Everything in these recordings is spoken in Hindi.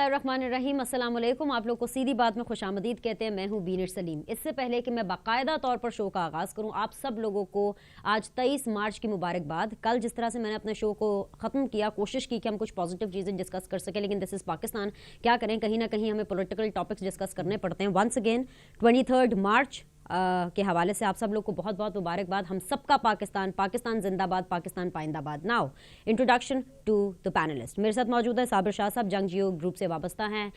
बिस्मिल्लाहिर्रहमानिर्रहीम, अस्सलाम वालेकुम। आप लोग को सीधी बात में खुशामदीद कहते हैं। मैं हूं बीनर सलीम। इससे पहले कि मैं बाकायदा तौर पर शो का आगाज़ करूं, आप सब लोगों को आज 23 मार्च की मुबारकबाद। कल जिस तरह से मैंने अपने शो को ख़त्म किया, कोशिश की कि हम कुछ पॉजिटिव चीज़ें डिस्कस कर सकें, लेकिन दिस इज़ पाकिस्तान। क्या करें, कहीं ना कहीं हमें पॉलिटिकल टॉपिक्स डिस्कस करने पड़ते हैं। वंस अगेन 23 मार्च के हवाले से आप सब लोग को बहुत बहुत मुबारकबाद। हम सबका पाकिस्तान, पाकिस्तान जिंदाबाद, पाकिस्तान पाइंदाबाद। Now introduction to the panellist. मेरे साथ मौजूद है साबिर शाह साहब, जंग जियो ग्रुप से वाबस्ता हैं,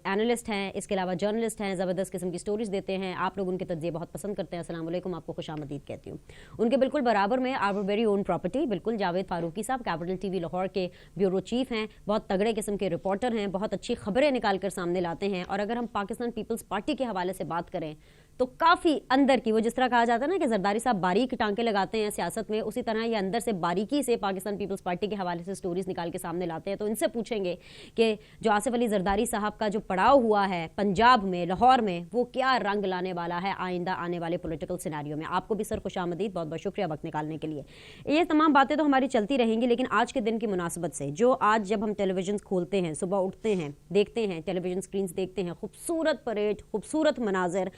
एनालिस्ट हैं, इसके अलावा जर्नलिस्ट हैं, ज़बरदस्त किस्म की स्टोरीज देते हैं। आप लोग उनके तज्ज़िये बहुत पसंद करते हैं। अस्सलाम वालेकुम, आपको खुशामदीद कहती हूँ। उनके बिल्कुल बराबर में आवर वेरी ओन प्रॉपर्टी, बिल्कुल जावेद फारूकी साहब, कैपिटल टीवी लाहौर के ब्यूरो चीफ हैं, बहुत तगड़े किस्म के रिपोर्टर हैं, बहुत अच्छी खबरें निकाल कर सामने लाते हैं। और अगर हम पाकिस्तान पीपल्स पार्टी के हवाले से बात करें तो काफ़ी अंदर की, वो जिस तरह कहा जाता है ना कि जरदारी साहब बारीक टांके लगाते हैं सियासत में, उसी तरह ये अंदर से बारीकी से पाकिस्तान पीपल्स पार्टी के हवाले से स्टोरीज निकाल के सामने लाते हैं। तो इनसे पूछेंगे कि जो आसिफ अली जरदारी साहब का जो पड़ाव हुआ है पंजाब में, लाहौर में, वो क्या रंग लाने वाला है आइंदा आने वाले पोलिटिकल सिनेरियो में। आपको भी सर खुशामदीद, बहुत बहुत शुक्रिया वक्त निकालने के लिए। ये तमाम बातें तो हमारी चलती रहेंगी, लेकिन आज के दिन की मुनासबत से, जो आज जब हम टेलीविजन खोलते हैं, सुबह उठते हैं, देखते हैं टेलीविजन स्क्रीन देखते हैं, खूबसूरत परेड, खूबसूरत मनाजिर,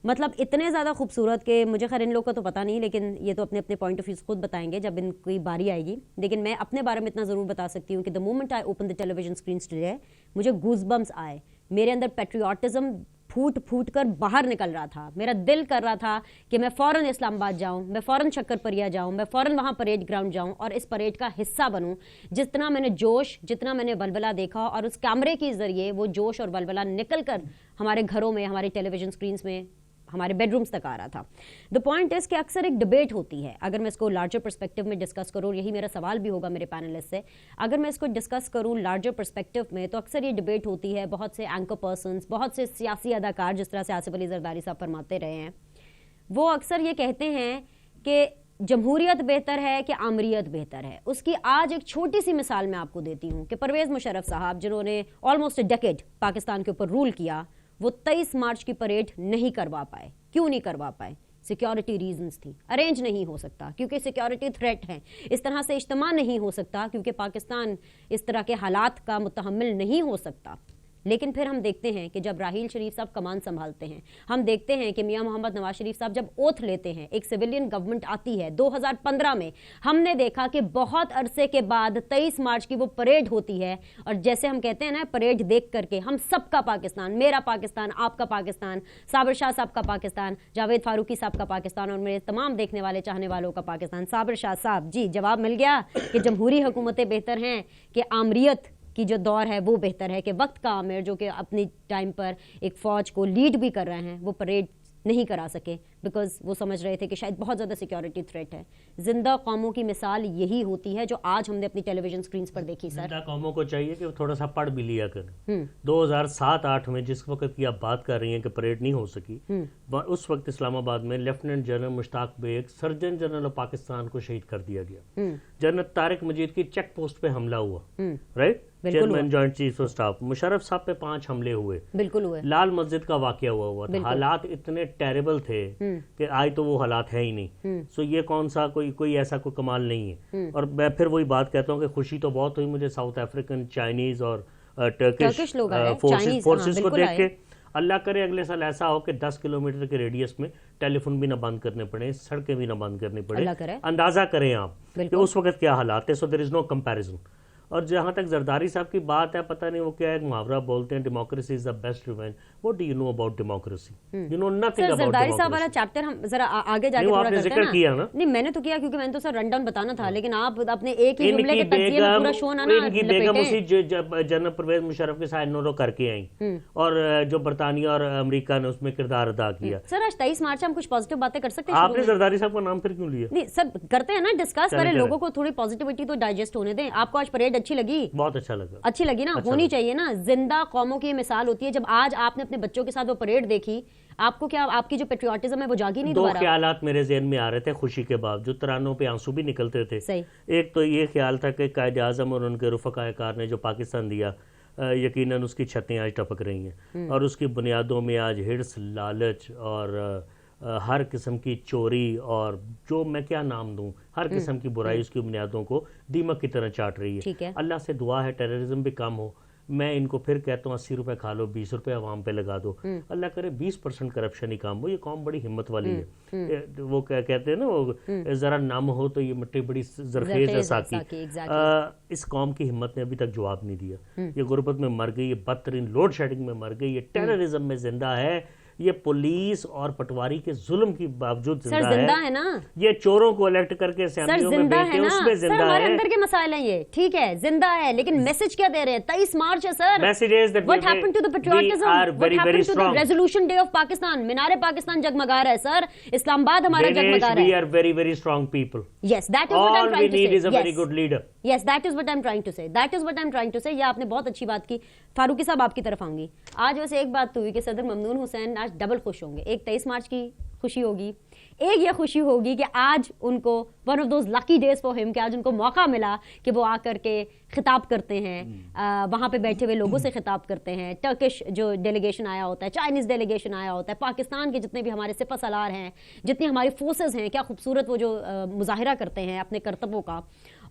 मतलब इतने ज़्यादा खूबसूरत कि मुझे खैर इन लोग का तो पता नहीं, लेकिन ये तो अपने अपने पॉइंट ऑफ व्यू खुद बताएंगे जब इनकी बारी आएगी। लेकिन मैं अपने बारे में इतना ज़रूर बता सकती हूँ कि the moment I open the television screen today, मुझे गूज़बम्स आए। मेरे अंदर पेट्रियाटिज़म फूट फूट कर बाहर निकल रहा था। मेरा दिल कर रहा था कि मैं फ़ौरन इस्लामाबाद जाऊं, मैं फ़ौरन शक्करपरिया जाऊं, मैं फ़ौरन वहाँ परेड ग्राउंड जाऊं और इस परेड का हिस्सा बनूं। जितना मैंने जोश, जितना मैंने वलवला देखा, और उस कैमरे के ज़रिए वो जोश और वलवला निकल कर हमारे घरों में, हमारे टेलीविजन स्क्रीन में, हमारे बेडरूम्स तक आ रहा था। द पॉइंट इज़ कि अक्सर एक डिबेट होती है, अगर मैं इसको लार्जर पर्सपेक्टिव में डिस्कस करूँ, यही मेरा सवाल भी होगा मेरे पैनलिस्ट से, अगर मैं इसको डिस्कस करूँ लार्जर पर्सपेक्टिव में, तो अक्सर ये डिबेट होती है, बहुत से एंकर पर्सन्स, बहुत से सियासी अदाकार, जिस तरह से आसिफ अली जरदारी साहब फरमाते रहे हैं, वो अक्सर ये कहते हैं कि जमहूरियत बेहतर है कि आमरीत बेहतर है। उसकी आज एक छोटी सी मिसाल मैं आपको देती हूँ कि परवेज़ मुशर्रफ साहब, जिन्होंने ऑलमोस्ट अ डेकेड पाकिस्तान के ऊपर रूल किया, वो 23 मार्च की परेड नहीं करवा पाए। क्यों नहीं करवा पाए? सिक्योरिटी रीजंस थी। अरेंज नहीं हो सकता क्योंकि सिक्योरिटी थ्रेट है। इस तरह से इज्तिमा नहीं हो सकता क्योंकि पाकिस्तान इस तरह के हालात का मुतहम्मिल नहीं हो सकता। लेकिन फिर हम देखते हैं कि जब राहील शरीफ साहब कमान संभालते हैं, हम देखते हैं कि मियां मोहम्मद नवाज शरीफ साहब जब ओथ लेते हैं, एक सिविलियन गवर्नमेंट आती है 2015 में, हमने देखा कि बहुत अरसे के बाद 23 मार्च की वो परेड होती है। और जैसे हम कहते हैं ना, परेड देख करके हम सबका पाकिस्तान, मेरा पाकिस्तान, आपका पाकिस्तान, साबिर शाह साहब का पाकिस्तान, जावेद फारूकी साहब का पाकिस्तान और मेरे तमाम देखने वाले चाहने वालों का पाकिस्तान। साबिर शाह साहब जी, जवाब मिल गया कि जमहूरी हुकूमतें बेहतर हैं कि आमरीत की जो दौर है वो बेहतर है, कि वक्त का आमिर जो कि अपनी टाइम पर एक फ़ौज को लीड भी कर रहे हैं, वो परेड नहीं करा सके बिकॉज वो समझ रहे थे कि शायद बहुत ज़्यादा सिक्योरिटी थ्रेट है। जिंदा कौमों की मिसाल यही होती है जो आज हमने अपनी टेलीविजन स्क्रीन पर देखी। सर, जिंदा कौमों को चाहिए कि वो थोड़ा सा पढ़ भी लिया करें। 2007-8 में जिस वक्त की आप बात कर रही हैं कि परेड नहीं हो सकी, उस वक्त इस्लामाबाद में lieutenant general Mushtaq Baig, surgeon general of Pakistan को शहीद कर दिया गया। जनरल तारिक मजीद की चेक पोस्ट पे हमला हुआ, right, chairman joint chief of staff. Musharraf साहब पे 5 हमले हुए, बिल्कुल हुए। लाल मस्जिद का वाकया हुआ था। हालात इतने टेरेबल थे कि आज तो वो हालात है ही नहीं। सो ये कौन सा कोई ऐसा कोई कमाल नहीं है। और मैं फिर वही बात कहता हूँ कि खुशी तो बहुत हुई मुझे साउथ अफ्रीकन, चाइनीज और टर्किश फोर्सेस को देख के। अल्लाह करे अगले साल ऐसा हो कि 10 किलोमीटर के रेडियस में टेलीफोन भी ना बंद करने पड़े, सड़कें भी ना बंद करनी पड़े। अंदाजा करें आप कि उस वक्त क्या हालात है। So there is no comparison. और जहाँ तक जरदारी साहब की बात है, पता नहीं वो क्या एक मुहावरा बोलते हैं, democracy is the best revenge. What do you know about democracy? You know nothing about Zardari साहब वाला चैप्टर हम जरा आगे जाके थोड़ा करते हैं ना। किया ना? नहीं, मैंने तो किया क्योंकि मैंने तो सर रन डाउन बताना था, लेकिन आप अपने एक ही जुमले के तज्जिए में पूरा शो ना इनकी बेगम उसी जनरल परवेज मुशर्रफ के साथ इन्होंने करके आई, और जो बरतानिया और अमेरिका ने उसमें किरदार अदा किया। सर, आज 23 मार्च हम कुछ पॉजिटिव बातें कर सकते हैं। आपने जरदारी साहब का नाम फिर क्यों लिया? नहीं सर, करते हैं ना डिस्कस, पहले लोगों को थोड़ी पॉजिटिविटी तो डाइजेस्ट होने दें। आपको आज परेड अच्छी लगी? बहुत अच्छा लगा। अच्छी लगी ना? होनी चाहिए ना। जिंदा कौमों की मिसाल होती है। जब आज आपने अपने बच्चों के साथ वो परेड देखी, आपको क्या, आपकी जो पेट्रियाटिज्म है वो जागी नहीं? दो ख्यालात मेरे ज़हन में आ रहे थे खुशी के बावजूद, तरानों पे आंसू भी निकलते थे। सही। एक तो ये ख्याल था कि कायद आज़म और उनके रुफ़क़ा-ए-कार ने जो पाकिस्तान दिया, यकीनन उसकी छतें आज टपक रही हैं और उसकी बुनियादों में आज हिर्स, लालच और हर किस्म की चोरी और जो मैं क्या नाम दूं, हर किस्म की बुराई उसकी बुनियादों को दीमक की तरह चाट रही है। अल्लाह से दुआ है टेररिज्म भी कम हो, मैं इनको फिर कहता हूँ 80 रुपए खा लो, 20 रुपए आवाम पे लगा दो, अल्लाह करे 20% करप्शन ही काम हो। ये कौम बड़ी हिम्मत वाली है। वो कहते हैं ना, वो जरा नम हो तो ये मिट्टी बड़ी जरखेज है साकी। इस कौम की हिम्मत ने अभी तक जवाब नहीं दिया। ये गुर्बत में मर गई, ये बदतरीन लोड शेडिंग में मर गई, ये टेररिज्म में जिंदा है, ये पुलिस और पटवारी के जुल्म की बावजूद जिंदा है ना। ये चोरों को इलेक्ट करके असेंबलियों में भेजते हैं, उसमें जिंदा है। हमारे अंदर के मसाइल हैं ये, ठीक है, जिंदा है, लेकिन मैसेज क्या दे रहे हैं? 23 मार्च है sir. Messages that what happened to the patriotism, what happened to the resolution day of Pakistan? Minar Pakistan जगमगा रहा है सर, इस्लामाबाद हमारा जगमगा रहा है। We are very very strong people. Yes, that is what I am trying to say. All we need is a very good leader. Yes, that is what I am trying to say, that is what I am trying to से। ये आपने बहुत अच्छी बात की। फारूकी साहब आपकी तरफ आऊंगी। आज वैसे एक बात तो हुई कि सदर ममनून हुसैन आज डबल खुश होंगे। एक 23 मार्च की खुशी होगी, एक ये खुशी होगी कि आज उनको one of those lucky days for him कि आज उनको मौका मिला कि वो आकर के खिताब करते हैं, वहाँ पे बैठे हुए लोगों से खिताब करते हैं। टर्किश जो डेलीगेशन आया होता है, चाइनीज़ डेलीगेशन आया होता है, पाकिस्तान के जितने भी हमारे सिपह सलार हैं, जितनी हमारी फोर्सेस हैं, क्या खूबसूरत वो जो मुजाहिरा करते हैं अपने कर्तव्यों का।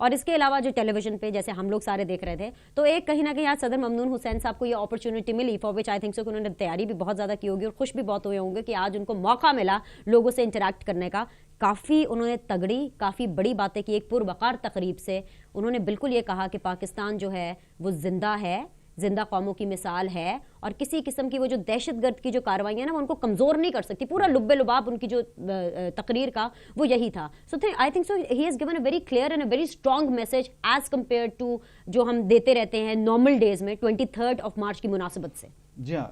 और इसके अलावा जो टेलीविजन पे जैसे हम लोग सारे देख रहे थे, तो एक कहीं ना कहीं आज सदर ममनून हुसैन साहब को ये अपॉर्चुनिटी मिली, for which I think so कि उन्होंने तैयारी भी बहुत ज़्यादा की होगी और खुश भी बहुत हुए होंगे कि आज उनको मौका मिला लोगों से इंटरैक्ट करने का। काफ़ी उन्होंने तगड़ी, काफ़ी बड़ी बातें की। एक पुरवकार तकरीब से उन्होंने बिल्कुल ये कहा कि पाकिस्तान जो है वो जिंदा है, जिंदा कौमों की मिसाल है, और किसी किस्म की वो जो दहशतगर्द की जो कार्रवाई है ना, वो उनको कमज़ोर नहीं कर सकती। पूरा लुब्बे लुबाब उनकी जो तकरीर का वो यही था। So I think so he has given a very clear and a very strong message as compare to जो हम देते रहते हैं नॉर्मल डेज में 23 मार्च की मुनासिबत से। जी हाँ,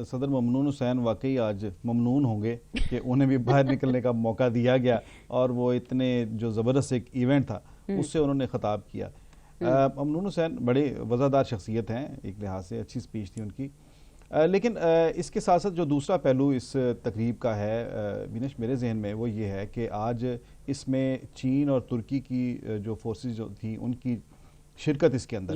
सदर ममनून हुसैन वाकई आज ममनून होंगे कि उन्हें भी बाहर निकलने का मौका दिया गया और वो इतने जो ज़बरदस्त एक इवेंट था उससे उन्होंने ख़िताब किया। ममनून हुसैन बड़े वज़ादार शख्सियत हैं, एक लिहाज से अच्छी स्पीच थी उनकी। लेकिन इसके साथ साथ जो दूसरा पहलू इस तकरीब का है विनेश मेरे जहन में, वो ये है कि आज इसमें चीन और तुर्की की जो फोर्सेस जो थी उनकी शिरकत इसके अंदर,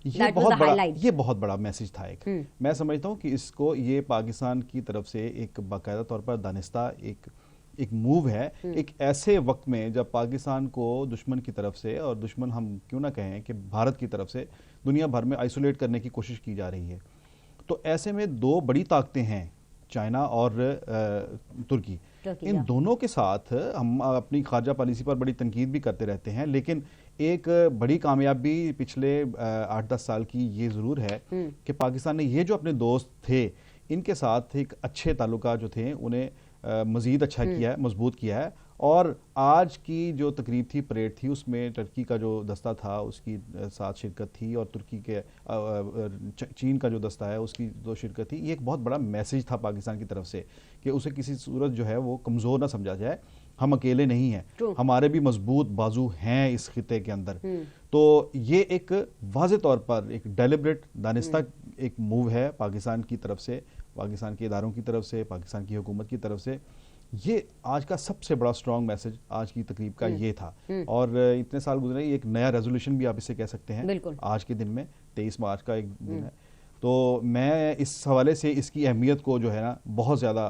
ये बहुत बड़ा मैसेज था एक। मैं समझता हूँ कि इसको ये पाकिस्तान की तरफ से एक बाकायदा तौर पर दानिस्ता एक मूव है, एक ऐसे वक्त में जब पाकिस्तान को दुश्मन की तरफ से, और दुश्मन हम क्यों ना कहें कि भारत की तरफ से दुनिया भर में आइसोलेट करने की कोशिश की जा रही है। तो ऐसे में दो बड़ी ताकतें हैं, चाइना और तुर्की। इन दोनों के साथ हम अपनी खारजा पॉलिसी पर बड़ी तनकीद भी करते रहते हैं, लेकिन एक बड़ी कामयाबी पिछले 8-10 साल की ये ज़रूर है कि पाकिस्तान ने ये जो अपने दोस्त थे इनके साथ एक अच्छे ताल्लुकात जो थे उन्हें मज़ीद अच्छा किया है, मजबूत किया है। और आज की जो तकरीब थी, परेड थी, उसमें टर्की का जो दस्ता था उसकी साथ शिरकत थी, और तुर्की के चीन का जो दस्ता है उसकी दो शिरकत थी। ये एक बहुत बड़ा मैसेज था पाकिस्तान की तरफ से कि उसे किसी सूरत जो है वो कमज़ोर ना समझा जाए, हम अकेले नहीं हैं, हमारे भी मजबूत बाजू हैं इस खिते के अंदर। तो ये एक वाज़े तौर पर एक डेलिब्रेट दानिस्ता एक मूव है पाकिस्तान की तरफ से, पाकिस्तान के इदारों की तरफ से, पाकिस्तान की हुकूमत की तरफ से। ये आज का सबसे बड़ा स्ट्रॉन्ग मैसेज आज की तकरीब का ये था। और इतने साल गुजरे, एक नया रेजोल्यूशन भी आप इसे कह सकते हैं आज के दिन में, 23 मार्च का एक दिन है। तो मैं इस हवाले से इसकी अहमियत को जो है ना बहुत ज़्यादा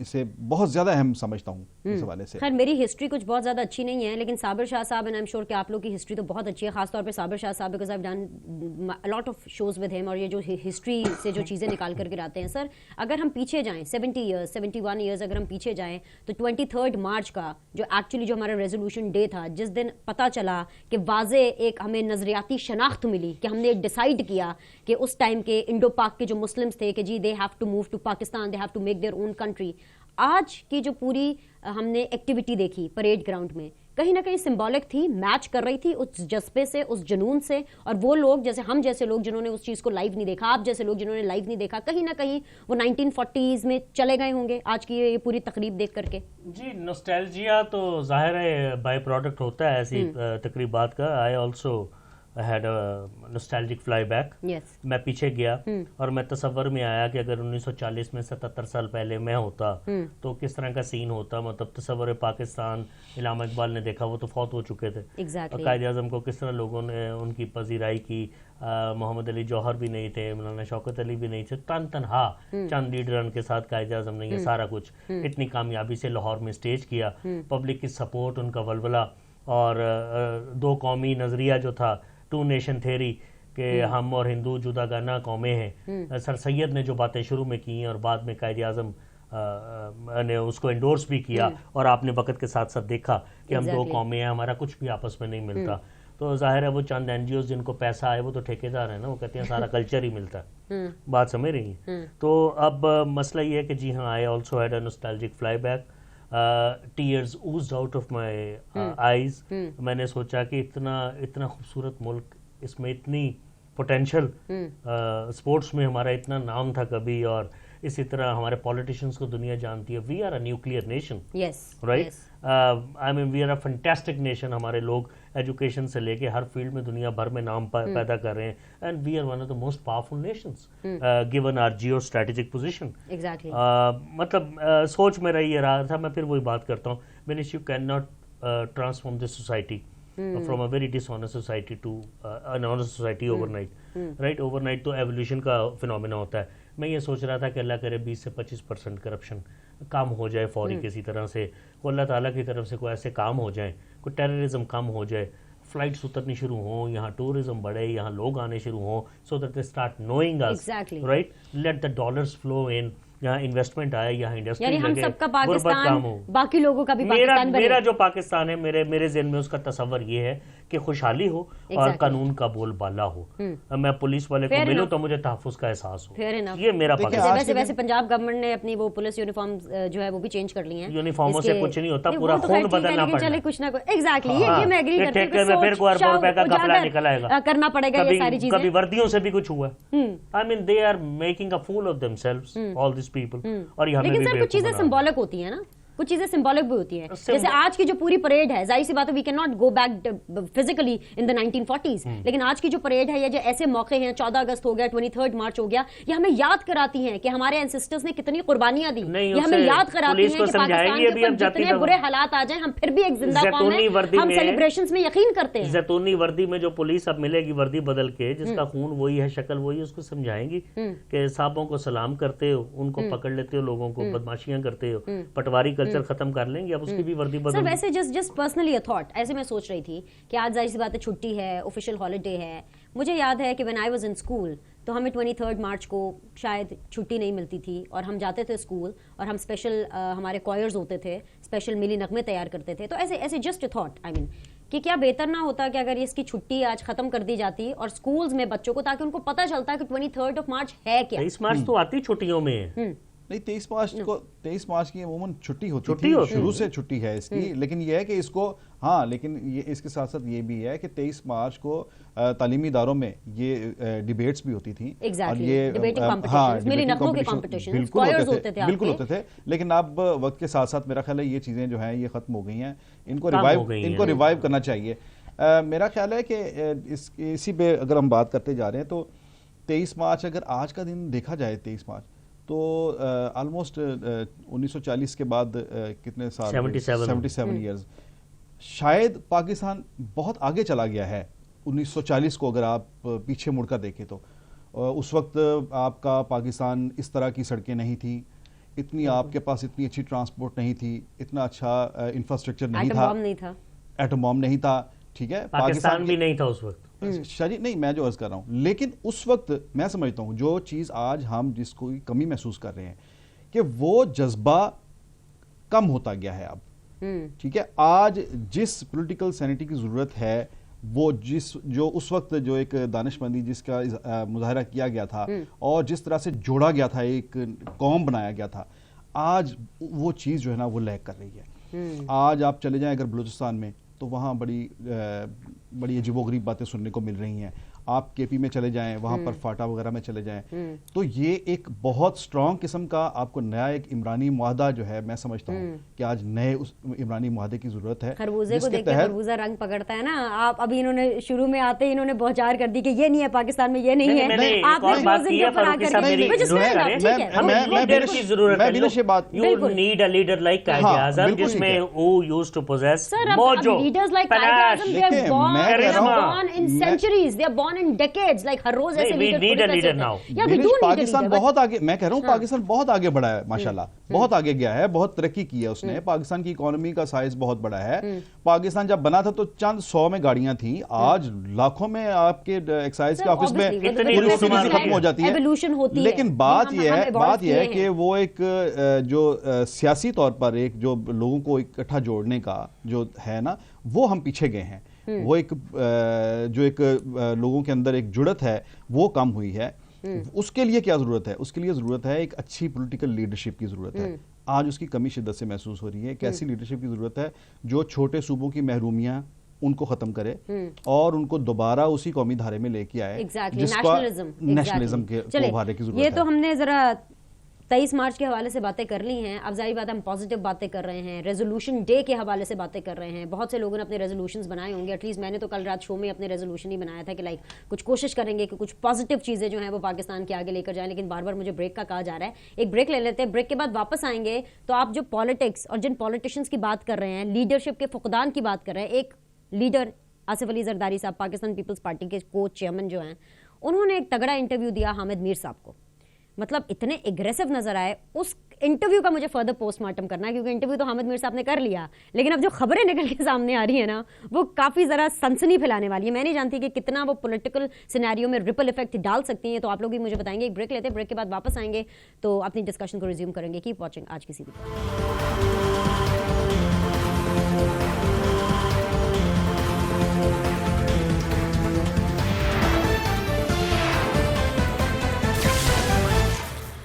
इसे बहुत ज़्यादा अहम समझता हूँ इस हवाले से। खैर मेरी हिस्ट्री कुछ बहुत ज़्यादा अच्छी नहीं है, लेकिन साबिर शाह साहब एंड आई एम श्योर कि आप लोग की हिस्ट्री तो बहुत अच्छी है, खासतौर पे साबिर शाह साहब, because I have done a lot of shows with him. और ये जो हिस्ट्री से जो चीज़ें निकाल करके लाते हैं सर, अगर हम पीछे जाएँ 70 ईयर्स 71 ईयर्स अगर हम पीछे जाएँ तो 23 मार्च का जो एक्चुअली जो हमारा रेजोल्यूशन डे था, जिस दिन पता चला कि वाज़े एक हमें नज़रियाती शनाख्त मिली, कि हमने एक डिसाइड किया कि उस टाइम के इंडो पाक के जो मुस्लिम्स थे कि जी they have to move to Pakistan, they have to make their own country. आज की जो पूरी हमने एक्टिविटी देखी परेड ग्राउंड में, कहीं ना कहीं सिंबॉलिक थी, मैच कर रही थी उस जज्बे से, उस जुनून से। और वो लोग जैसे हम जैसे लोग जिन्होंने उस चीज़ को लाइव नहीं देखा, आप जैसे लोग जिन्होंने लाइव नहीं देखा, कहीं ना कहीं वो 1940s में चले गए होंगे आज की ये पूरी तकरीब देख करके। जी, नॉस्टैल्जिया तो जाहिर है बाय प्रोडक्ट होता है ऐसी तकरीबात का। I also had a nostalgic flyback. Yes. मैं पीछे गया और मैं तसव्वुर में आया कि अगर 1940 में 77 साल पहले मैं होता तो किस तरह का सीन होता। मतलब तसव्वुर पाकिस्तान इलामा इकबाल ने देखा, वो तो फौत हो चुके थे। Exactly. कायद आज़म को किस तरह लोगों ने उनकी पजीराई की। मोहम्मद अली जौहर भी नहीं थे, मौलाना शौकत अली भी नहीं थे, तनहा चंद लीडरन के साथ कायद आज़म ने ये सारा कुछ इतनी कामयाबी से लाहौर में स्टेज किया। पब्लिक की सपोर्ट, उनका वलवला और दो कौमी नज़रिया जो था, टू नेशन थेरी, कि हम और हिंदू जुदागाना कौमें हैं। सर सैयद ने जो बातें शुरू में की और बाद में कायद आज़म ने उसको एंडोर्स भी किया, और आपने वक्त के साथ साथ देखा कि हम दो कौमें हैं, हमारा कुछ भी आपस में नहीं मिलता। तो जाहिर है वो चंद एनजीओ जिनको पैसा आए वो तो ठेकेदार है ना, वो कहते हैं सारा कल्चर ही मिलता है। बात समझ रही है? तो अब मसला ये है कि जी हाँ, I also had a nostalgic fly back, tears oozed out of my eyes. मैंने सोचा कि इतना खूबसूरत मुल्क, इसमें इतनी पोटेंशियल, स्पोर्ट्स में हमारा इतना नाम था कभी, और इसी तरह हमारे पॉलिटिशियंस को दुनिया जानती है। We are a nuclear nation, right? I mean we are a fantastic nation. हमारे लोग एजुकेशन से लेके हर फील्ड में दुनिया भर में नाम पैदा कर रहे हैं, and we are one of the most powerful nations given our geo strategic position. मतलब सोच मेरा ये रहा था, मैं फिर वही बात करता हूँ, Manish, you cannot transform this society from a very dishonest society to an honest society overnight, right? Overnight तो evolution का फिनोमेना होता है। मैं ये सोच रहा था कि अल्लाह करे 20 से 25% करप्शन कम हो जाए फौरी किसी तरह से, को अल्लाह ताला की तरफ से कोई ऐसे काम हो जाए, कोई टेररिज्म कम हो जाए, फ्लाइट्स उतरनी शुरू हों, यहाँ टूरिज्म बढ़े, यहाँ लोग आने शुरू हों, so that they start knowing us, right? Let the dollars flow in, यहाँ इन्वेस्टमेंट आए, यहाँ इंडस्ट्री लगे, हम सबका पाकिस्तान, बाकी लोगों का भी पाकिस्तान बने। मेरा जो पाकिस्तान है, मेरे ज़हन में उसका तस्वर ये है कि खुशहाली हो और कानून का बोलबाला हो। मैं पुलिस वाले को मिलूं तो मुझे तहफ़्फ़ुज़ का एहसास हो। ये मेरा पाकिस्तान। वैसे पंजाब गवर्नमेंट ने अपनी वो पुलिस यूनिफॉर्म जो है वो भी चेंज कर ली है। यूनिफॉर्मों से कुछ नहीं होता, पूरा खून बदलना पड़ता है। कुछ ना कुछ, एग्जैक्टली, ये मैं एग्री करती हूं। फिर को अरबों रुपए का घपला निकल आएगा, करना पड़ेगा ये सारी चीजें। कभी वर्दियों से भी कुछ हुआ। I mean they are making a fool of themselves, all this people. और यहाँ लेकिन सर कुछ चीजें सिंबॉलिक होती है ना, कुछ चीजें सिंबॉलिक भी होती हैं। जैसे आज की जो पूरी परेड है, जाहिर सी बात है we can not go back physically in the 1940s, लेकिन आज की जो परेड है या जो ऐसे मौके हैं, 14 अगस्त हो गया, 23 मार्च हो गया, ये हमें याद कराती हैं कि हमारे एंसेस्टर्स ने कितनी कुर्बानियां दी। ये हमें याद कराती हैं कि पाकिस्तान के ऊपर जितने बुरे हालात आ जाए, हम फिर भी एक जिंदा कौम है, हम सेलिब्रेशंस में यकीन करते हैं। जैतूनी वर्दी में जो पुलिस अब मिलेगी, वर्दी बदल के, जिसका खून वही है, शक्ल वही, उसको समझाएंगी कि साहबों को सलाम करते हो, उनको पकड़ लेते हो, लोगों को बदमाशियां करते हो, पटवारी कल्चर खत्म कर लेंगे, अब उसकी भी वर्दी बदल। सर वैसे जस्ट पर्सनली अ थॉट, ऐसे मैं सोच रही थी कि आज जाहिर सी बात है छुट्टी है, ऑफिशियल हॉलिडे है। मुझे याद है कि when I was in school तो हमें 23 मार्च को शायद छुट्टी नहीं मिलती थी, और हम जाते थे स्कूल और हम स्पेशल हमारे कॉयर्स होते थे, स्पेशल मिली नगमे तैयार करते थे। तो ऐसे just a thought, I mean कि क्या बेहतर ना होता कि अगर इसकी छुट्टी आज खत्म कर दी जाती और स्कूल्स में बच्चों को, ताकि उनको पता चलता कि 23 मार्च है क्या। 23 मार्च तो आती छुट्टियों में है। नहीं, 23 मार्च की अमूमन छुट्टी होती थी, शुरू से छुट्टी है इसकी। लेकिन ये है कि इसको, हाँ, लेकिन ये इसके साथ साथ ये भी है कि 23 मार्च को तालीमी इदारों में ये डिबेट्स भी होती थी, और ये बिल्कुल होते थे। लेकिन अब वक्त के साथ साथ मेरा ख्याल है ये चीजें जो हैं ये खत्म हो गई हैं, इनको रिवाइव करना चाहिए। मेरा ख्याल है कि इसी पे अगर हम बात करते जा रहे हैं तो 23 मार्च, अगर आज का दिन देखा जाए 23 मार्च, तो ऑलमोस्ट 1940 के बाद कितने साल, 77 ईयर्स, शायद पाकिस्तान बहुत आगे चला गया है। 1940 को अगर आप पीछे मुड़कर देखें तो उस वक्त आपका पाकिस्तान इस तरह की सड़कें नहीं थी, इतनी आपके पास इतनी अच्छी ट्रांसपोर्ट नहीं थी, इतना अच्छा इंफ्रास्ट्रक्चर नहीं था, एटम बॉम्ब नहीं था, ठीक है, पाकिस्तान भी नहीं था उस वक्त। शरीर नहीं, मैं जो अर्ज कर रहा हूँ, लेकिन उस वक्त मैं समझता हूँ जो चीज़ आज हम जिसको कमी महसूस कर रहे हैं कि वो जज्बा कम होता गया है अब, ठीक है। आज जिस पॉलिटिकल सैनिटी की ज़रूरत है, वो जो उस वक्त जो एक दानिशमंदी जिसका मुजाहरा किया गया था और जिस तरह से जोड़ा गया था, एक कौम बनाया गया था, आज वो चीज़ जो है ना वो लैग कर रही है। आज आप चले जाएं अगर बलूचिस्तान में तो वहाँ बड़ी अजीबोगरीब बातें सुनने को मिल रही हैं। आप केपी में चले जाएं, वहाँ पर फाटा वगैरह में चले जाएं, तो ये एक बहुत स्ट्रॉन्ग किस्म का आपको नया एक इमरानी मुआहदा जो है, मैं समझता हूँ कि आज नए उस इमरानी मुआहदे की जरूरत है। खरबूजे को देखिए, खरबूजा रंग पकड़ता है ना। आप अभी इन्होंने शुरू में आते ही इन्होंने बौछार कर दी कि ये नहीं है पाकिस्तान में, ये नहीं है। इन डेकेड्स, लाइक हर रोज ऐसे we need a leader now. Pakistan बहुत आगे, मैं कह रहा हूँ पाकिस्तान बहुत आगे बढ़ा है माशाल्लाह, बहुत आगे गया है, बहुत तरक्की की है उसने। पाकिस्तान की इकोनॉमी का साइज बहुत बड़ा है। पाकिस्तान जब बना था तो चंद 100 में गाड़ियां थी, आज लाखों में आपके एक्साइज के ऑफिस में पूरी चीजें खत्म हो जाती है। लेकिन बात यह है कि वो एक जो सियासी तौर पर एक जो लोगों को इकट्ठा जोड़ने का जो है ना, वो हम पीछे गए हैं। वो एक जो एक लोगों के अंदर एक जुड़त है वो कम हुई है। उसके लिए क्या जरूरत है? उसके लिए जरूरत है एक अच्छी पॉलिटिकल लीडरशिप की जरूरत है। आज उसकी कमी शिद्दत से महसूस हो रही है। कैसी लीडरशिप की जरूरत है जो छोटे सूबों की महरूमियां उनको खत्म करे और उनको दोबारा उसी कौमी धारे में लेके आए, जिसका नेशनलिज्म के उभारने की जरूरत है। ये तो हमने जरा 23 मार्च के हवाले से बातें कर ली हैं। अब जाहिर बात हम पॉजिटिव बातें कर रहे हैं, रेजोल्यूशन डे के हवाले से बातें कर रहे हैं। बहुत से लोगों ने अपने रेजोल्यूशंस बनाए होंगे, एटलीस्ट मैंने तो कल रात शो में अपने रेजोल्यूशन ही बनाया था कि लाइक कुछ कोशिश करेंगे कि कुछ पॉजिटिव चीज़ें जो हैं वो पाकिस्तान के आगे लेकर जाएं। लेकिन बार बार मुझे ब्रेक का कहा जा रहा है, एक ब्रेक ले लेते हैं, ब्रेक के बाद वापस आएंगे। तो आप जो पॉलिटिक्स और जिन पॉलिटिशियंस की बात कर रहे हैं, लीडरशिप के फुकदान की बात कर रहे हैं, एक लीडर आसिफ अली जरदारी साहब पाकिस्तान पीपल्स पार्टी के को चेयरमैन जो हैं, उन्होंने एक तगड़ा इंटरव्यू दिया हामिद मीर साहब को। मतलब इतने एग्रेसिव नजर आए। उस इंटरव्यू का मुझे फर्दर पोस्टमार्टम करना है, क्योंकि इंटरव्यू तो हामिद मीर साहब ने कर लिया, लेकिन अब जो खबरें निकल के सामने आ रही है ना, वो काफी जरा सनसनी फैलाने वाली है। मैं नहीं जानती कि कितना वो पॉलिटिकल सिनेरियो में रिपल इफेक्ट डाल सकती हैं, तो आप लोग भी मुझे बताएंगे। एक ब्रेक लेते हैं, ब्रेक के बाद वापस आएंगे तो अपनी डिस्कशन को रिज्यूम करेंगे। कीप वॉचिंग आज की सीधी बात।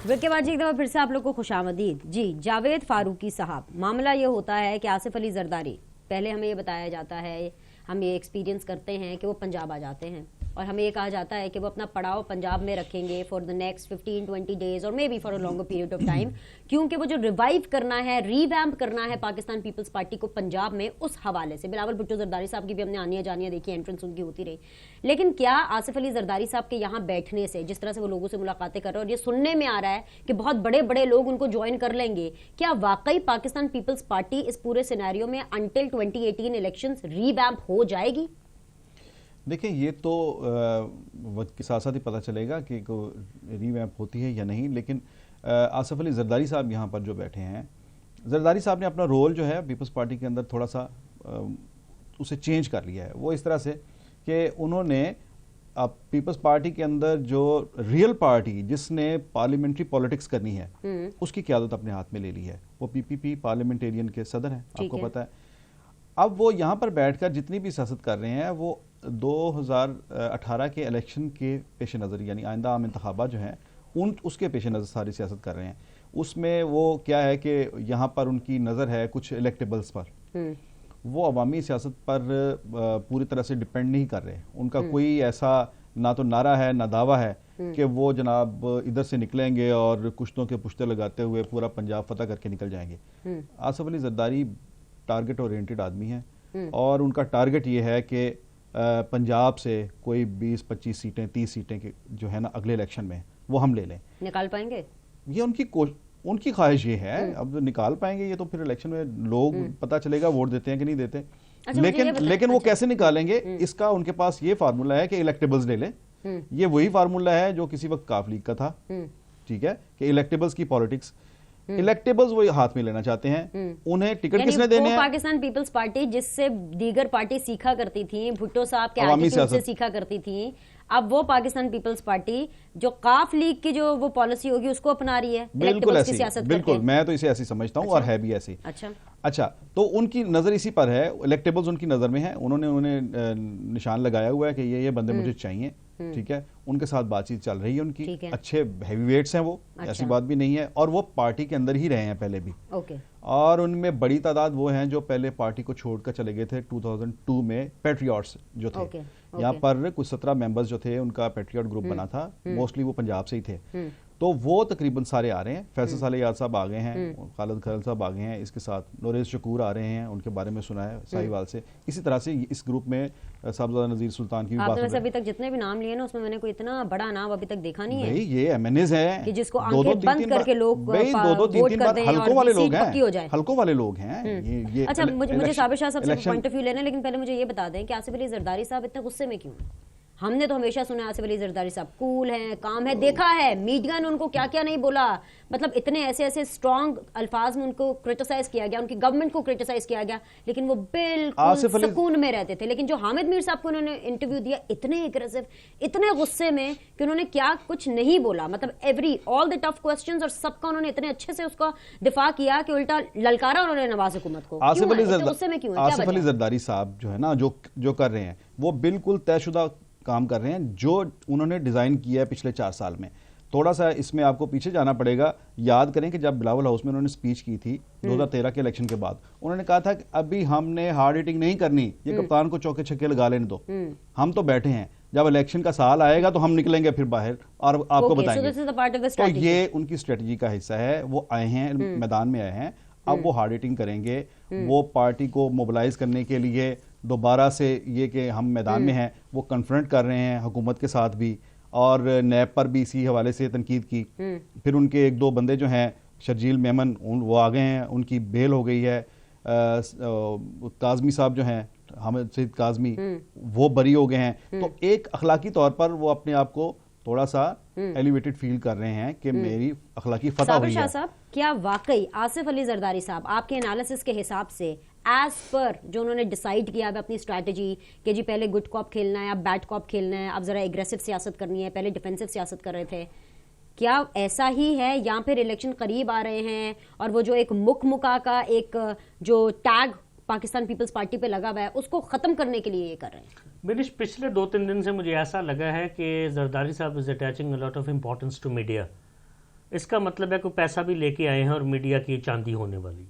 ब्रेक के बाद जी एक दफ़ा फिर से आप लोग को खुशामदीद। जी, जावेद फारूकी साहब, मामला ये होता है कि आसिफ अली जरदारी, पहले हमें ये बताया जाता है, हम ये एक्सपीरियंस करते हैं कि वो पंजाब आ जाते हैं और हमें ये कहा जाता है कि वो अपना पड़ाव पंजाब में रखेंगे फॉर द नेक्स्ट 15-20 डेज और may be for a longer period of time, क्योंकि वो जो रिवाइव करना है, रीवैम्प करना है पाकिस्तान पीपल्स पार्टी को पंजाब में, उस हवाले से। बिलावल भुट्टो जरदारी साहब की भी हमने आनिया जानिया देखी, एंट्रेंस उनकी होती रही। लेकिन क्या आसिफ अली जरदारी साहब के यहाँ बैठने से, जिस तरह से वो लोगों से मुलाकातें कर रहे हैं और ये सुनने में आ रहा है कि बहुत बड़े बड़े लोग उनको ज्वाइन कर लेंगे, क्या वाकई पाकिस्तान पीपल्स पार्टी इस पूरे सिनेरियो में अंटिल 2018 इलेक्शंस रीवैम्प हो जाएगी? देखिए, ये तो वक्त के साथ साथ ही पता चलेगा कि रीवैम्प होती है या नहीं। लेकिन आसिफ अली जरदारी साहब यहाँ पर जो बैठे हैं, जरदारी साहब ने अपना रोल जो है पीपल्स पार्टी के अंदर थोड़ा सा उसे चेंज कर लिया है। वो इस तरह से कि उन्होंने अब पीपल्स पार्टी के अंदर जो रियल पार्टी जिसने पार्लियामेंट्री पॉलिटिक्स करनी है, उसकी क़यादत अपने हाथ में ले ली है। वो पीपीपी पार्लियामेंटेरियन के सदर हैं, आपको पता है। अब वो यहाँ पर बैठकर जितनी भी सियासत कर रहे हैं, वो 2018 के इलेक्शन के पेश नज़र, यानी आइंदा आम इंतखाबात जो हैं उसके पेश नज़र सारी सियासत कर रहे हैं। उसमें वो क्या है कि यहाँ पर उनकी नज़र है कुछ इलेक्टेबल्स पर। वो अवामी सियासत पर पूरी तरह से डिपेंड नहीं कर रहे। उनका कोई ऐसा ना तो नारा है ना दावा है कि वो जनाब इधर से निकलेंगे और कुश्तों के पुश्ते लगाते हुए पूरा पंजाब फतह करके निकल जाएंगे। आसिफ अली जरदारी टारगेट ओरिएंटेड आदमी है और उनका टारगेट ये है कि पंजाब से कोई 20-25 सीटें 30 सीटें के जो है ना अगले इलेक्शन में वो हम ले लें। निकाल पाएंगे? ये उनकी ख्वाहिश ये है। अब निकाल पाएंगे ये तो फिर इलेक्शन में लोग पता चलेगा वोट देते हैं कि नहीं देते। अच्छा, लेकिन वो कैसे निकालेंगे, इसका उनके पास ये फार्मूला है कि इलेक्टेबल्स ले लें। ये वही फार्मूला है जो किसी वक्त काफ लीग का था, ठीक है, कि इलेक्टेबल्स की पॉलिटिक्स, इलेक्टेबल्स वो हाथ में लेना चाहते हैं। उन्हें टिकट किसने देने हैं? पाकिस्तान पीपल्स पार्टी जिससे दीगर पार्टी सीखा करती थी, भुट्टो साहब के एटीट्यूड से सीखा करती थी, अब वो पाकिस्तान पीपल्स पार्टी जो काफ लीग की जो वो पॉलिसी होगी उसको अपना रही है। बिल्कुल ऐसी, बिल्कुल मैं तो इसे ऐसी समझता हूँ। और है भी ऐसी। अच्छा, तो उनकी नजर इसी पर है, इलेक्टेबल्स उनकी नजर में है। उन्होंने निशान लगाया हुआ है कि ये बंदे मुझे चाहिए, ठीक है। उनके साथ बातचीत चल रही है उनकी, अच्छे हैवीवेट्स हैं वो, ऐसी बात भी नहीं है। और वो पार्टी के अंदर ही रहे हैं पहले भी। और उनमें बड़ी तादाद वो हैं जो पहले पार्टी को छोड़कर चले गए थे 2002 में, पैट्रियट्स जो थे। यहाँ पर कुछ 17 मेंबर्स जो थे उनका पैट्रियट ग्रुप बना था, मोस्टली वो पंजाब से ही थे। तो वो तकरीबन सारे आ रहे हैं। फैसल सालेयाद साहब आ गए हैं, खालिद खरल साहब आ गए हैं, इसके साथ नोरेज शकूर आ रहे हैं, उनके बारे में सुना है साहिवाल से। इसी तरह से इस ग्रुप में साहबजादा नज़ीर सुल्तान की भी बात है। अभी तक जितने भी नाम लिए ना उसमें मैंने कोई इतना बड़ा नाम अभी तक देखा नहीं है। भाई ये एमएनएस है कि जिसको आंखें बंद करके लोग दो-दो तीन बार हल्कों वाले लोग हैं, हल्कों वाले लोग हैं ये। अच्छा, मुझे साबिर शाह साहब से पॉइंट ऑफ व्यू लेना, लेकिन पहले मुझे ये बता दें कि आसिफ अली जरदारी साहब इतने गुस्से में क्यों हैं? हमने तो हमेशा सुना आसिफ अली जरदारी साहब कूल हैं, काम है, देखा है मीडिया ने उनको क्या क्या नहीं बोला, मतलब इतने ऐसे ऐसे स्ट्रॉन्ग अल्फाज में उनको क्रिटिसाइज किया गया, उनकी गवर्नमेंट को क्रिटिसाइज किया गया, लेकिन वो बिल्कुल सुकून में रहते थे। लेकिन जो हामिद मीर साहब को उन्होंने इंटरव्यू दिया इतने एग्रेसिव, इतने गुस्से में कि उन्होंने क्या कुछ नहीं बोला, मतलब ऑल द टफ क्वेश्चंस और सबका उन्होंने इतने अच्छे से उसका दिफा किया कि उल्टा ललकारा उन्होंने नवाज हुकूमत को। आसिफ अली जरदारी साहब जो है ना, जो कर रहे हैं वो बिल्कुल तयशुदा काम कर रहे हैं, जो उन्होंने डिजाइन किया है पिछले 4 साल में। थोड़ा सा इसमें आपको पीछे जाना पड़ेगा, याद करें कि जब बिलावल हाउस में उन्होंने स्पीच की थी 2013 के इलेक्शन के बाद, उन्होंने कहा था कि अभी हमने हार्ड हिटिंग नहीं करनी, ये कप्तान को चौके छक्के लगा लेने दो, हम तो बैठे हैं, जब इलेक्शन का साल आएगा तो हम निकलेंगे फिर बाहर और आपको बताएंगे। तो ये उनकी स्ट्रेटजी का हिस्सा है, वो आए हैं मैदान में आए हैं, अब वो हार्ड हिटिंग करेंगे, वो पार्टी को मोबिलाइज करने के लिए दोबारा से ये कि हम मैदान में हैं, वो कन्फ्रंट कर रहे हैं हुकूमत के साथ भी, और नैब पर भी इसी हवाले से तनकीद की। फिर उनके 1-2 बंदे जो हैं, शर्जील मेमन वो आ गए हैं, उनकी बेल हो गई है, काजमी साहब जो हैं, हामिद सईद काजमी, वो बरी हो गए हैं। तो एक अखलाकी तौर पर वो अपने आप को थोड़ा सा एलिवेटेड फील कर रहे हैं कि मेरी अखलाकी फतह हुई है। साहब, क्या वाकई आसिफ अली जरदारी साहब आपके एनालिसिस के हिसाब से एज पर जो उन्होंने डिसाइड किया है अपनी स्ट्रैटेजी कि जी पहले गुड कॉप खेलना है, अब बैड कॉप खेलना है, अब जरा एग्रेसिव सियासत करनी है, पहले डिफेंसिव सियासत कर रहे थे, क्या ऐसा ही है या फिर इलेक्शन करीब आ रहे हैं और वो जो एक मुका का एक जो टैग पाकिस्तान पीपल्स पार्टी पे लगा हुआ है उसको खत्म करने के लिए ये कर रहे हैं? बिनिश, पिछले 2-3 दिन से मुझे ऐसा लगा है कि जरदारी साहब is attaching a lot of importance to media. इसका मतलब है कि पैसा भी लेके आए हैं और मीडिया की चांदी होने वाली।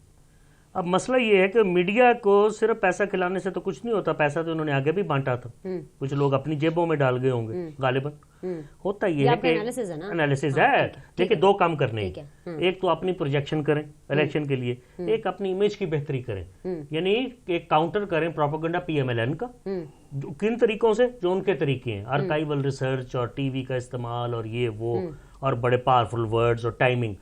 अब मसला ये है कि मीडिया को सिर्फ पैसा खिलाने से तो कुछ नहीं होता, पैसा तो उन्होंने आगे भी बांटा था, कुछ लोग अपनी जेबों में डाल गए होंगे गालिबन। होता ये है कि एनालिसिस है, लेकिन 2 काम करने हैं, एक तो अपनी प्रोजेक्शन करें इलेक्शन के लिए, एक अपनी इमेज की बेहतरी करें, यानी एक काउंटर करें प्रोपेगेंडा PMLN का। किन तरीकों से? जो उनके तरीके हैं, आर्काइवल रिसर्च और टीवी का इस्तेमाल और ये वो और बड़े पावरफुल वर्ड्स और टाइमिंग,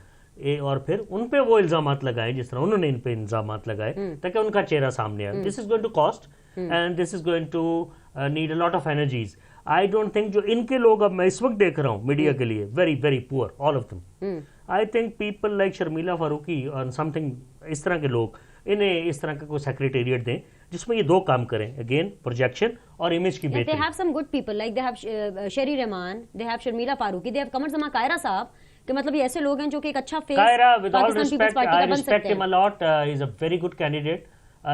और फिर उन पे वो इल्जामात लगाए जिस तरह उन्होंने इन पे इल्जामात लगाए ताकि उनका चेहरा सामने आए। This is going to cost and this is going to need a lot of energies. I don't think जो इनके लोग अब मैं इस वक्त देख रहा हूँ मीडिया के लिए, very very poor all of them. I think people like Sharmila Farooqui और समथिंग इस तरह के लोग, इन्हें इस तरह का कोई सेक्रेटेरिएट दें जिसमें ये 2 काम करें, अगेन प्रोजेक्शन और इमेज की बेहतरी। They have some good people like they have Sherry Rehman, they have Sharmila Faruqui, they have Qamar Zaman Kaira साहब, कि मतलब ये ऐसे लोग हैं जो कि एक अच्छा फेस पाकिस्तान पीपल्स पार्टी का बन सकते हैं। Lot, is a very good candidate,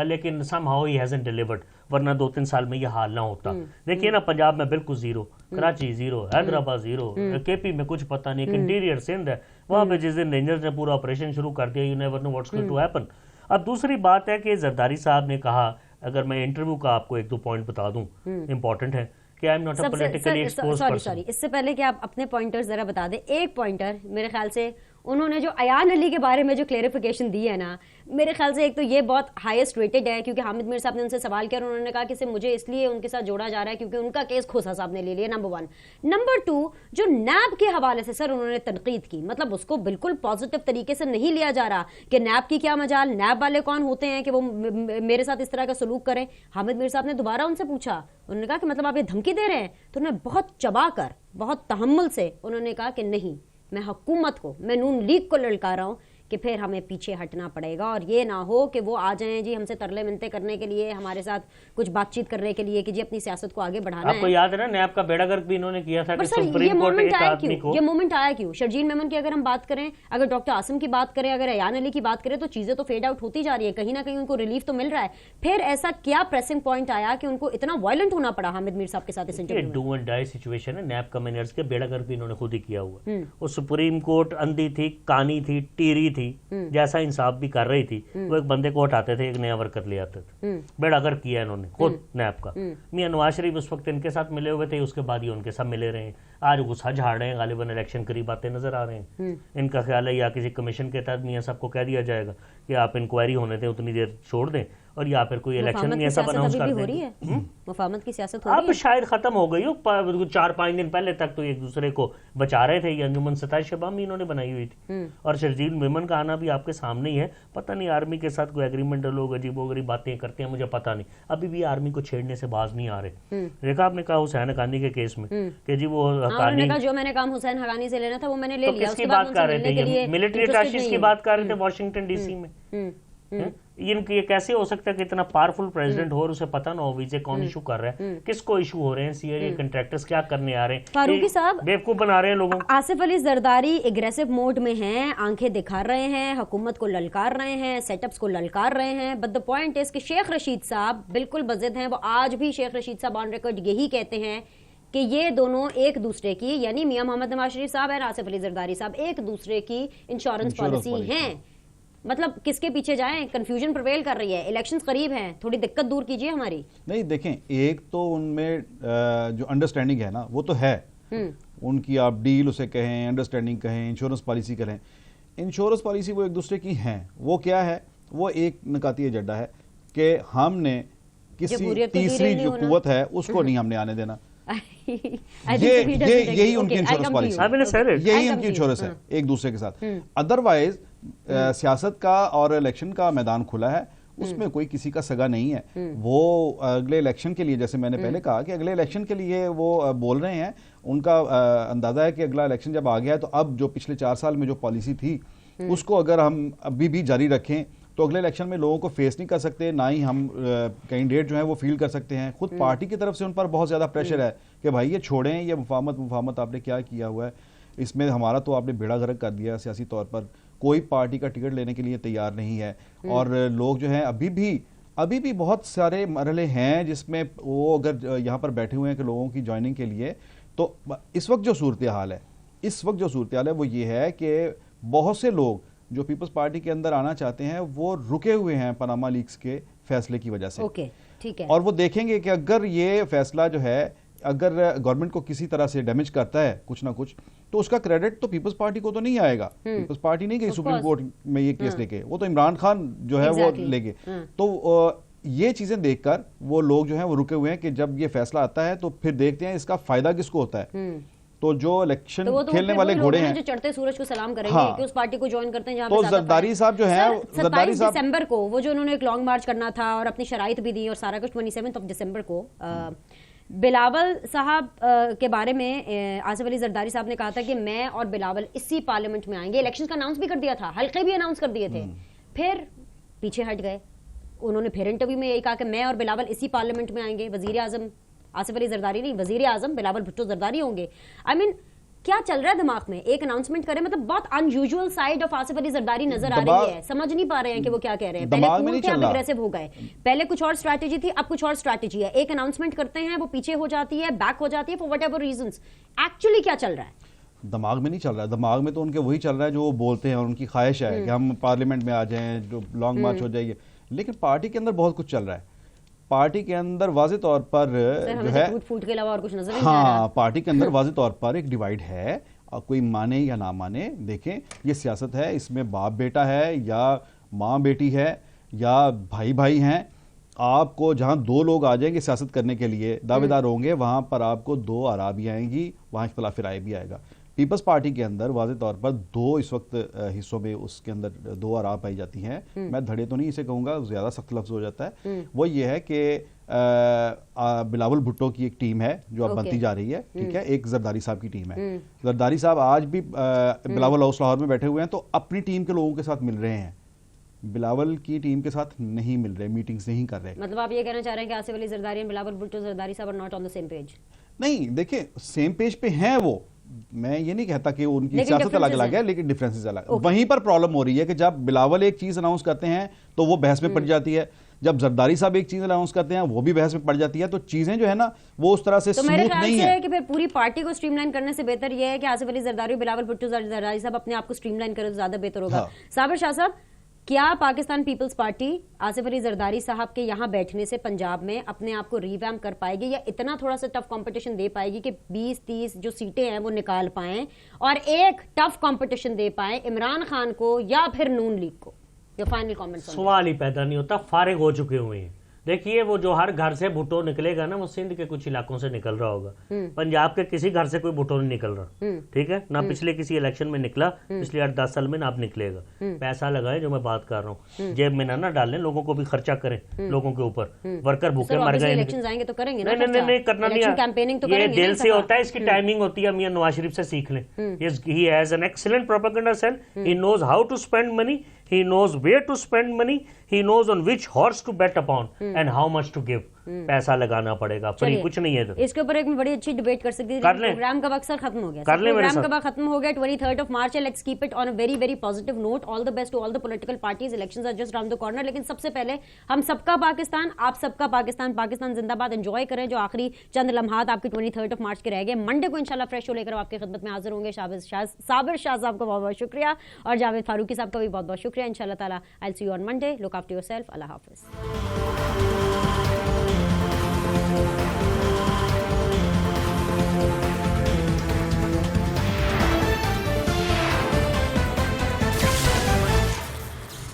लेकिन somehow he hasn't delivered, वरना 2-3 साल में ये हाल ना होता। देखिए ना, पंजाब में बिल्कुल 0, कराची 0, हैदराबाद 0, KP में कुछ पता नहीं, इंटीरियर सिंध है, वहाँ पे जिस दिन रेंजर्स ने पूरा ऑपरेशन शुरू कर दिया, you never know what's going to happen. अब दूसरी बात है कि जरदारी साहब ने कहा, अगर मैं इंटरव्यू का आपको 1-2 पॉइंट बता दूं, इंपॉर्टेंट है कि I am not a politically exposed person. Sorry, इससे पहले कि आप अपने पॉइंटर्स जरा बता दें, एक पॉइंटर मेरे ख्याल से उन्होंने जो अयान अली के बारे में जो क्लेरिफिकेशन दी है ना, मेरे ख्याल से एक तो ये बहुत हाईएस्ट रेटेड है, क्योंकि हामिद मीर साहब ने उनसे सवाल किया और उन्होंने कहा कि सिर्फ मुझे इसलिए उनके साथ जोड़ा जा रहा है क्योंकि उनका केस खोसा साहब ने ले लिया, नंबर 1। नंबर 2, जो नैब के हवाले से सर उन्होंने तनकीद की, मतलब उसको बिल्कुल पॉजिटिव तरीके से नहीं लिया जा रहा कि नैब की क्या मजाल, नैब वाले कौन होते हैं कि वो मेरे साथ इस तरह का सलूक करें। हामिद मीर साहब ने दोबारा उनसे पूछा, उन्होंने कहा कि मतलब आप ये धमकी दे रहे हैं, तो उन्होंने बहुत चबा कर, बहुत तहम्मुल से उन्होंने कहा कि नहीं, मैं हुकूमत को, मैं नून लीग को ललका रहा हूं कि फिर हमें पीछे हटना पड़ेगा और ये ना हो कि वो आ जाएं जी हमसे तरले मिनते करने के लिए, हमारे साथ कुछ बातचीत करने के लिए कि जी अपनी सियासत को आगे बढ़ाना है। आपको याद है ना, नैब का बेड़ा गर्क भी इन्होंने किया था कि सुप्रीम कोर्ट एक आदमी को, ये मोमेंट आया क्यों? शर्जील मेमन की अगर हम बात करें, अगर डॉक्टर आसिम की बात करें, अगर अयान अली की बात करें, तो चीजें तो फेड आउट होती जा रही है, कहीं ना कहीं उनको रिलीफ तो मिल रहा है। फिर ऐसा क्या प्रेसिंग पॉइंट आया कि उनको इतना वायलेंट होना पड़ा हामिद मीर साहब के साथ? इस इंटरव्यू में डू एंड डाई सिचुएशन है, नैब कमिश्नर्स के बेड़ा गर्क भी इन्होंने खुद ही किया हुआ। वो सुप्रीम कोर्ट अंधी थी, कानी थी, टीरी थी, जैसा इंसाफ भी कर रही थी, वो एक बंदे को हटाते थे, एक नया वर्कर ले आते थे। बेड़ा गर्क किया इन्होंने खुद नैब का। मियां नवाज शरीफ उस वक्त इनके साथ मिले हुए थे, उसके बाद ही उनके साथ मिले रहे हैं। आज गुस्सा झाड़ रहे हैं, गालिबन इलेक्शन करीब आते नजर आ रहे हैं। इनका ख्याल है या किसी कमीशन के तहत मियां साहब को कह दिया जाएगा कि आप इंक्वायरी होने दें, उतनी देर छोड़ दें, और या फिर कोई इलेक्शन में ऐसा अनाउंस कर हो रही है, मुफाहमत की सियासत हो रही है। अब शायद खत्म हो गई हो, 4-5 दिन पहले तक तो एक दूसरे को बचा रहे थे। ये अंजुमन 27 शबाब में इन्होंने बनाई हुई थी, और शर्जील मेमन का आना भी आपके सामने ही है। पता नहीं आर्मी के साथ कोई एग्रीमेंट, लोग अजीबोगरीब बातें करते हैं, मुझे पता नहीं, अभी भी आर्मी को छेड़ने से बाज नहीं आ रहे। देखा आपने कहा हुसैन हकानी के केस में कि जी वो हकानी, जो मैंने काम हुसैन हकानी से लेना था वो मैंने ले लिया। किसकी बात कर रहे थे? मिलिट्री अटैचेस की बात कर रहे थे वॉशिंगटन डीसी में। ये कैसे हो सकता है कि इतना पावरफुल प्रेसिडेंट हो और उसे पता ना हो वीजे कौन इशू कर रहा है, किसको इशू हो रहे हैं, सीआईए कंट्रैक्टर्स क्या करने आ रहे हैं, फारूकी साहब बेवकूफ बना रहे हैं लोगों को। आसिफ अली जरदारी एग्रेसिव मोड में हैं, आंखें दिखा रहे हैं, हुकूमत को ललकार रहे हैं, सेटअप्स को ललकार रहे हैं, बट द पॉइंट इज कि शेख रशीद साहब बिल्कुल बजिद हैं। वो आज भी शेख रशीद साहब ऑन रिकॉर्ड यही कहते हैं कि ये दोनों एक दूसरे की, यानी मियां मोहम्मद नवाज शरीफ साहब और आसिफ अली जरदारी साहब एक दूसरे की इंश्योरेंस पॉलिसी हैं। मतलब किसके पीछे जाएं? कंफ्यूजन प्रिवेल कर रही है, इलेक्शंस करीब हैं, थोड़ी दिक्कत दूर कीजिए हमारी। नहीं देखें, एक तो उनमें जो अंडरस्टैंडिंग है ना वो तो है, उनकी आप डील उसे कहें, अंडरस्टैंडिंग कहें, इंश्योरेंस पॉलिसी करें, इंश्योरेंस पॉलिसी वो एक दूसरे की हैं। वो क्या है? वो एक नकाती एजेंडा है कि हमने किसी तीसरी जो कुव्वत है उसको नहीं हमने आने देना। यही उनकी इंश्योरेंस पॉलिसी है, यही उनकी इंश्योरेंस है एक दूसरे के साथ। अदरवाइज सियासत का और इलेक्शन का मैदान खुला है, उसमें कोई किसी का सगा नहीं है। वो अगले इलेक्शन के लिए, जैसे मैंने पहले कहा कि अगले इलेक्शन के लिए वो बोल रहे हैं, उनका अंदाजा है कि अगला इलेक्शन जब आ गया है तो अब जो पिछले 4 साल में जो पॉलिसी थी उसको अगर हम अभी भी जारी रखें तो अगले इलेक्शन में लोगों को फेस नहीं कर सकते, ना ही हम कैंडिडेट जो है वो फील कर सकते हैं। खुद पार्टी की तरफ से उन पर बहुत ज़्यादा प्रेशर है कि भाई ये छोड़ें, ये मुफाहमत आपने क्या किया हुआ है, इसमें हमारा तो आपने बेड़ा गर्क कर दिया सियासी तौर पर, कोई पार्टी का टिकट लेने के लिए तैयार नहीं है। और लोग जो हैं अभी भी बहुत सारे मरहले हैं जिसमें वो अगर यहाँ पर बैठे हुए हैं कि लोगों की ज्वाइनिंग के लिए, तो इस वक्त जो सूरत हाल है वो ये है कि बहुत से लोग जो पीपल्स पार्टी के अंदर आना चाहते हैं वो रुके हुए हैं पनामा लीक्स के फैसले की वजह से। ओके, ठीक है। और वो देखेंगे कि अगर ये फैसला जो है अगर गवर्नमेंट को किसी तरह से डैमेज करता है कुछ ना कुछ, तो उसका क्रेडिट तो पीपल्स पार्टी को तो नहीं आएगा। पीपल्स पार्टी नहीं गई सुप्रीम कोर्ट में ये केस लेके, वो तो इमरान खान जो है वो लेके। तो ये चीजें देखकर वो लोग जो है वो रुके हुए हैं कि जब ये फैसला आता है तो फिर देखते हैं इसका फायदा किसको होता है। तो जो इलेक्शन खेलने वाले घोड़े हैं जो चढ़ते सूरज को सलाम करेंगे, हाँ, कि उस पार्टी को ज्वाइन करते हैं जहां तो जरदारी साहब जो है, 27 दिसंबर को वो जो उन्होंने एक लॉन्ग मार्च करना था और अपनी शराइत भी दी और सारा कुछ, 27 दिसंबर को बिलावल साहब के बारे में आसिफ अली जरदारी साहब ने कहा था कि मैं और बिलावल इसी पार्लियामेंट में आएंगे। इलेक्शन का अनाउंस भी कर दिया था, हल्के भी अनाउंस कर दिए थे, फिर पीछे हट गए। उन्होंने फिर इंटरव्यू में यही कहा कि मैं और बिलावल इसी पार्लियामेंट में आएंगे। वजीर आजम आसिफ अली जरदारी नहीं, वजीर आजम बिलावल भुट्टो जरदारी होंगे। आई मीन क्या चल रहा है दिमाग में? एक अनाउंसमेंट करें, मतलब बहुत unusual side of Asif Ali Zardari नजर आ रही है, समझ नहीं पा रहे हैं कि वो क्या कह रहे हैं। पहले कूल थे, अब एग्रेसिव हो गए, पहले कुछ और स्ट्रैटेजी थी, अब कुछ और स्ट्रैटेजी है। एक अनाउंसमेंट करते हैं, वो पीछे हो जाती है, बैक हो जाती है फॉर व्हाटएवर रीजंस। एक्चुअली क्या चल रहा है? दिमाग में नहीं चल रहा है, दिमाग में तो उनके वही चल रहा है जो वो बोलते हैं और उनकी ख्वाहिश है कि हम पार्लियामेंट में आ जाएं, जो लॉन्ग मार्च हो जाएगी। लेकिन पार्टी के अंदर बहुत कुछ चल रहा है। पार्टी के अंदर वाज़े तौर पर जो है फूट के अलावा और कुछ नजर नहीं आ रहा। पार्टी के अंदर वाज़े तौर पर एक डिवाइड है, कोई माने या ना माने। देखें, ये सियासत है, इसमें बाप बेटा है या माँ बेटी है या भाई भाई हैं। आपको जहां 2 लोग आ जाएंगे सियासत करने के लिए, दावेदार होंगे, वहां पर आपको 2 आरा भी आएंगी, वहां इख्तिलाफ राय भी आएगा। पीपल्स पार्टी के अंदर वाज़े तौर पर 2 इस वक्त हिस्सों में उसके अंदर 2 आरा पाई जाती हैं। मैं धड़े तो नहीं इसे कहूँगा, ज़्यादा सख्त लफ्ज़ हो जाता है। वो ये है कि बिलावल भुट्टो की एक टीम है जो अब बनती जा रही है, ठीक है, एक जरदारी साहब की टीम है। जरदारी साहब आज भी बिलावल हाउस लाहौर में बैठे हुए हैं, तो अपनी टीम के लोगों के साथ मिल रहे हैं, बिलावल की टीम के साथ नहीं मिल रहे, मीटिंग्स नहीं कर रहे। मतलब आप ये कहना चाह रहे हैं कि आसिफ अली जरदारी और बिलावल भुट्टो जरदारी साहब are not on the same page? नहीं, देखिए सेम पेज पे हैं वो, मैं ये नहीं कहता कि उनकी सियासत अलग अलग है, लेकिन डिफरेंसेस अलग। वहीं पर प्रॉब्लम हो रही है कि जब बिलावल एक चीज अनाउंस करते हैं तो वो बहस में पड़ जाती है, जब जरदारी साहब एक चीज अनाउंस करते हैं वो भी बहस में पड़ जाती है। तो चीजें जो है ना वो उस तरह से तो मेरे ख्याल से है कि फिर पूरी पार्टी को स्ट्रीमलाइन करने से बेहतर ये है कि आसिफ अली जरदारी और बिलावल भुट्टो जरदारी साहब अपने आप को स्ट्रीमलाइन करें तो ज्यादा बेहतर होगा। साबिर शाह साहब, क्या पाकिस्तान पीपल्स पार्टी आसिफ अली जरदारी साहब के यहाँ बैठने से पंजाब में अपने आप को रिवैम्प कर पाएगी या इतना थोड़ा सा टफ कंपटीशन दे पाएगी कि 20-30 जो सीटें हैं वो निकाल पाएं और एक टफ कंपटीशन दे पाएं इमरान खान को या फिर नून लीग को? Your final comments? सवाल ही पैदा नहीं होता, फारिग हो चुके हुए हैं। देखिए वो जो हर घर से भुट्टो निकलेगा ना, वो सिंध के कुछ इलाकों से निकल रहा होगा, पंजाब के किसी घर से कोई भुट्टो नहीं निकल रहा, ठीक है ना। पिछले किसी इलेक्शन में निकला, पिछले 8-10 साल में ना अब निकलेगा। पैसा लगाए, जो मैं बात कर रहा हूँ, जेब में ना डालें, लोगों को भी खर्चा करें, लोगों के ऊपर। वर्कर भूखे मर गए, इलेक्शन आएंगे तो करेंगे ना, नहीं करना नहीं, कैंपेनिंग तो ये करेंगे, दिल से होता है, इसकी टाइमिंग होती है। मियां नवाज शरीफ से सीख लें, he has an excellent propaganda cell, he knows how to spend money, he knows where to spend money, he knows on which horse to bet upon and how much to give. पैसा लगाना पड़ेगा, फ्री कुछ नहीं है। तो इसके ऊपर एक बड़ी अच्छी डिबेट कर सकते हैं। प्रोग्राम का वक्त सर खत्म हो गया, प्रोग्राम का वक्त खत्म हो गया। 23rd मार्च है, let's keep it on a very very positive note. All the best to all the political parties, elections are just round the corner. लेकिन सबसे पहले हम सबका पाकिस्तान, आप सबका पाकिस्तान, पाकिस्तान जिंदाबाद एंजॉय करें। जो आखिरी चंद लम्हात आपके 23rd मार्च के रह गए, मंडे को इंशाल्लाह फ्रेश हो लेकर आपकी खिदमत में हाजिर होंगे। साबिर शाह साहब का बहुत बहुत शुक्रिया और जावेद फारूकी साहब का भी बहुत बहुत शुक्रिया। इंशाल्लाह ताला I will see you on Monday. Look after yourself. Allah Hafiz.